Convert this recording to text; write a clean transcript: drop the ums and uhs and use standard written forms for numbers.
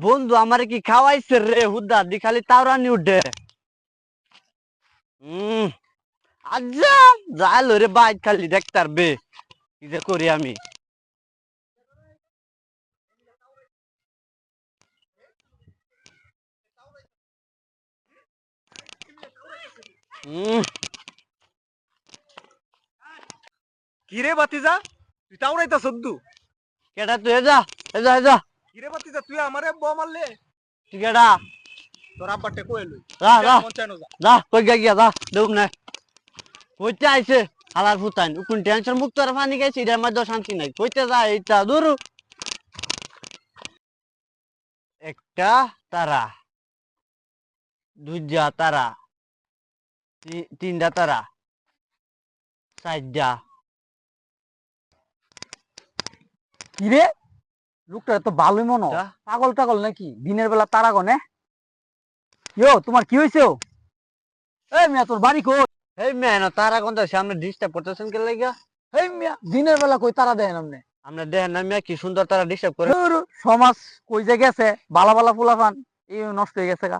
বন্ধু আমারে কি খাওয়াইছে রে হুদা দি খালি তাওরানি উঠে। আজ্জা যাইল রে বাইক খালি দেখতার বে কি যে করি আমি। কিরে বাতিজা তুই তাওরাইতা সদ্দু। কেডা তুই এজা এজা এজা কিরে বাতিজা তুই আমারে ব মারলে। তুই কেডা? তোর আব্বাটে কই লই যা যা মন চাইনো যা। যা কই গিয়া যা দেব না কইতে আইছে হালার ফুতান কোন টেনশন মুক্ত আর পানি খাইছি এটার মধ্যে শান্তি নাই কইতে যা এইটা দূর। একটা তারা, দুইটা তারা, তিনটা তারা, চারটা। কিরে লোকটা তো ভালোই মনে হয়। তা? পাগল টাগল নাকি দিনের বেলা তারা গনে। তোমার কি হয়েছে? এই মিয়া তোর বাড়ি কই? এই মেয়ে তারা কোন সামনে ডিস্টার্ব করতেছেন কে লাগা? এই মিয়া দিনের বেলা কই তারা দেন আপনি? আমরা দেখেন না মেয়ে কি সুন্দর তারা ডিস্টার্ব করে। ধুর, সমাজ কই যে গেছে, বালা বালা ফুলাফান এই নষ্ট হয়ে গেছে গা।